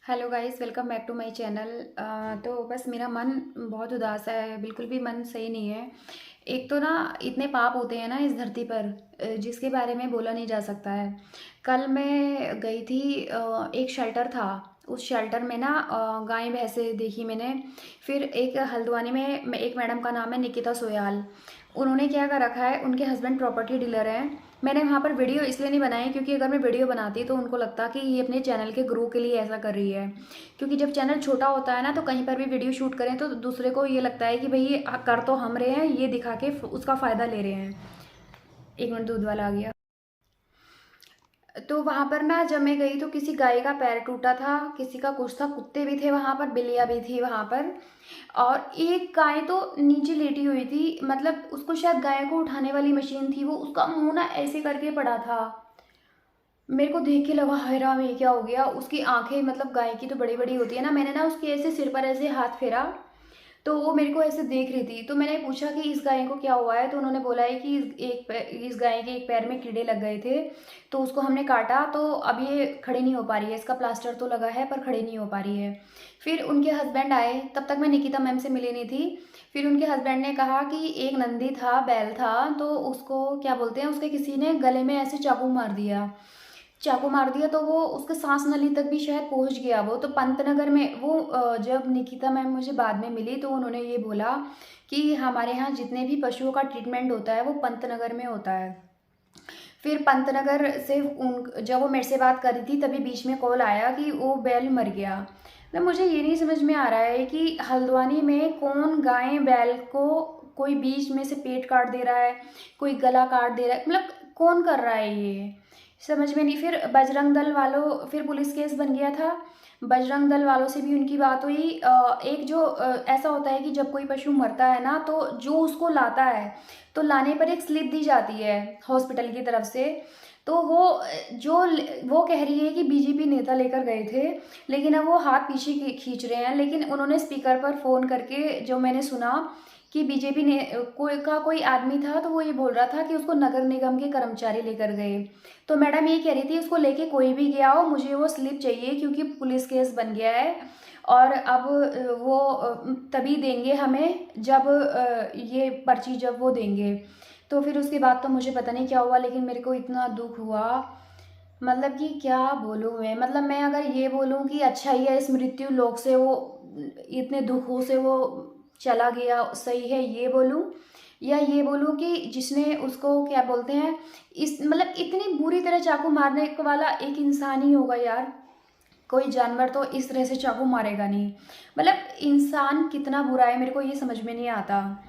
Hello guys, welcome back to my channel. तो बस मेरा मन बहुत उदास है, बिल्कुल भी मन सही नहीं है। एक तो ना इतने पाप होते हैं ना इस धरती पर, जिसके बारे में बोला नहीं जा सकता है। कल मैं गई थी, एक शेल्टर था। उस शेल्टर में ना गाय भैंसे देखी मैंने। फिर एक हल्द्वानी में एक मैडम का नाम है निकिता सोयाल। उन्होंने क्या कर रखा है, उनके हस्बैंड प्रॉपर्टी डीलर हैं। मैंने वहाँ पर वीडियो इसलिए नहीं बनाई क्योंकि अगर मैं वीडियो बनाती तो उनको लगता कि ये अपने चैनल के ग्रो के लिए ऐसा कर रही है। क्योंकि जब चैनल छोटा होता है ना तो कहीं पर भी वीडियो शूट करें तो दूसरे को ये लगता है कि भाई ये कर तो हम रहे हैं, ये दिखा के उसका फ़ायदा ले रहे हैं। एक मिनट, दूध वाला आ गया। तो वहाँ पर ना जब मैं गई तो किसी गाय का पैर टूटा था, किसी का कुछ था, कुत्ते भी थे वहाँ पर, बिल्लियाँ भी थी वहाँ पर। और एक गाय तो नीचे लेटी हुई थी, मतलब उसको शायद गाय को उठाने वाली मशीन थी, वो उसका मुंह ना ऐसे करके पड़ा था। मेरे को देख के लगा हाय राम, ये क्या हो गया। उसकी आंखें, मतलब गाय की तो बड़ी बड़ी होती है ना, मैंने ना उसके ऐसे सिर पर ऐसे हाथ फेरा तो वो मेरे को ऐसे देख रही थी। तो मैंने पूछा कि इस गाय को क्या हुआ है, तो उन्होंने बोला है कि इस गाय के एक पैर में कीड़े लग गए थे, तो उसको हमने काटा, तो अब ये खड़ी नहीं हो पा रही है। इसका प्लास्टर तो लगा है पर खड़ी नहीं हो पा रही है। फिर उनके हस्बैंड आए, तब तक मैं निकिता मैम से मिली नहीं थी। फिर उनके हस्बैंड ने कहा कि एक नंदी था, बैल था, तो उसको क्या बोलते हैं, उसके किसी ने गले में ऐसे चाकू मार दिया। चाकू मार दिया तो वो उसके सांस नली तक भी शायद पहुंच गया। वो तो पंतनगर में वो जब निकिता मैम मुझे बाद में मिली तो उन्होंने ये बोला कि हमारे यहाँ जितने भी पशुओं का ट्रीटमेंट होता है वो पंतनगर में होता है। फिर पंतनगर से उन जब वो मेरे से बात कर रही थी तभी बीच में कॉल आया कि वो बैल मर गया। मतलब मुझे ये नहीं समझ में आ रहा है कि हल्द्वानी में कौन गाय बैल को, कोई बीच में से पेट काट दे रहा है, कोई गला काट दे रहा है, मतलब कौन कर रहा है ये, समझ में नहीं। फिर बजरंग दल वालों, फिर पुलिस केस बन गया था। बजरंग दल वालों से भी उनकी बात हुई। एक जो ऐसा होता है कि जब कोई पशु मरता है ना तो जो उसको लाता है तो लाने पर एक स्लिप दी जाती है हॉस्पिटल की तरफ से। तो वो जो वो कह रही है कि बीजेपी नेता लेकर गए थे, लेकिन अब वो हाथ पीछे खींच रहे हैं। लेकिन उन्होंने स्पीकर पर फ़ोन करके जो मैंने सुना कि बीजेपी ने कोई आदमी था, तो वो ये बोल रहा था कि उसको नगर निगम के कर्मचारी लेकर गए। तो मैडम ये कह रही थी उसको लेके कोई भी गया हो, मुझे वो स्लिप चाहिए क्योंकि पुलिस केस बन गया है। और अब वो तभी देंगे हमें जब ये पर्ची जब वो देंगे। तो फिर उसके बाद तो मुझे पता नहीं क्या हुआ, लेकिन मेरे को इतना दुख हुआ, मतलब कि क्या बोलूँ मैं। मतलब मैं अगर ये बोलूँ कि अच्छा ही है इस मृत्यु लोक से वो इतने दुखों से वो चला गया, सही है ये बोलूँ, या ये बोलूँ कि जिसने उसको क्या बोलते हैं, इस मतलब इतनी बुरी तरह चाकू मारने वाला एक इंसान ही होगा यार। कोई जानवर तो इस तरह से चाकू मारेगा नहीं। मतलब इंसान कितना बुरा है, मेरे को ये समझ में नहीं आता।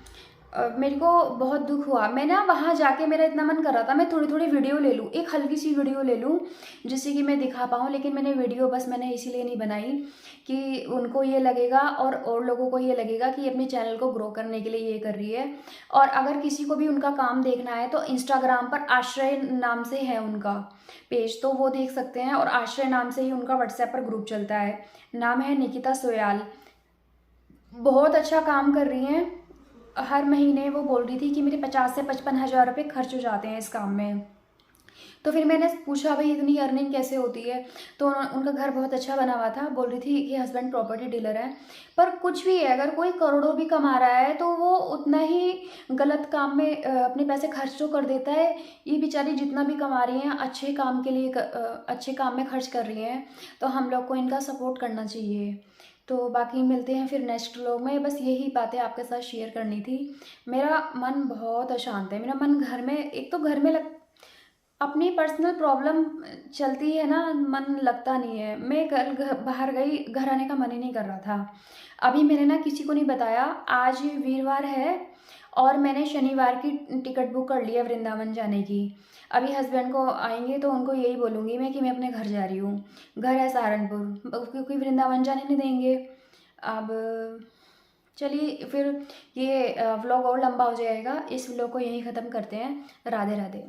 मेरे को बहुत दुख हुआ। मैं ना वहाँ जाके मेरा इतना मन कर रहा था मैं थोड़ी थोड़ी वीडियो ले लूँ, एक हल्की सी वीडियो ले लूँ जिससे कि मैं दिखा पाऊँ। लेकिन मैंने वीडियो बस मैंने इसीलिए नहीं बनाई कि उनको ये लगेगा और लोगों को ये लगेगा कि अपने चैनल को ग्रो करने के लिए ये कर रही है। और अगर किसी को भी उनका काम देखना है तो इंस्टाग्राम पर आश्रय नाम से है उनका पेज, तो वो देख सकते हैं। और आश्रय नाम से ही उनका व्हाट्सएप पर ग्रुप चलता है, नाम है निकिता सोयाल। बहुत अच्छा काम कर रही हैं। हर महीने वो बोल रही थी कि मेरे 50 से 55 हज़ार रुपये खर्च हो जाते हैं इस काम में। तो फिर मैंने पूछा भाई इतनी अर्निंग कैसे होती है, तो उनका घर बहुत अच्छा बना हुआ था। बोल रही थी कि हस्बैंड प्रॉपर्टी डीलर है। पर कुछ भी है, अगर कोई करोड़ों भी कमा रहा है तो वो उतना ही गलत काम में अपने पैसे खर्च तो कर देता है। ये बेचारी जितना भी कमा रही हैं अच्छे काम के लिए अच्छे काम में खर्च कर रही हैं, तो हम लोग को इनका सपोर्ट करना चाहिए। तो बाकी मिलते हैं फिर नेक्स्ट व्लॉग में। बस यही बातें आपके साथ शेयर करनी थी। मेरा मन बहुत अशांत है, मेरा मन घर में, एक तो घर में अपनी पर्सनल प्रॉब्लम चलती है ना, मन लगता नहीं है। मैं कल बाहर गई, घर आने का मन ही नहीं कर रहा था। अभी मैंने ना किसी को नहीं बताया, आज वीरवार है और मैंने शनिवार की टिकट बुक कर लिया वृंदावन जाने की। अभी हस्बैंड को आएंगे तो उनको यही बोलूँगी मैं कि मैं अपने घर जा रही हूँ। घर है सहारनपुर, क्योंकि वृंदावन जाने नहीं देंगे। अब चलिए फिर, ये व्लॉग और लंबा हो जाएगा, इस व्लॉग को यहीं ख़त्म करते हैं। राधे राधे।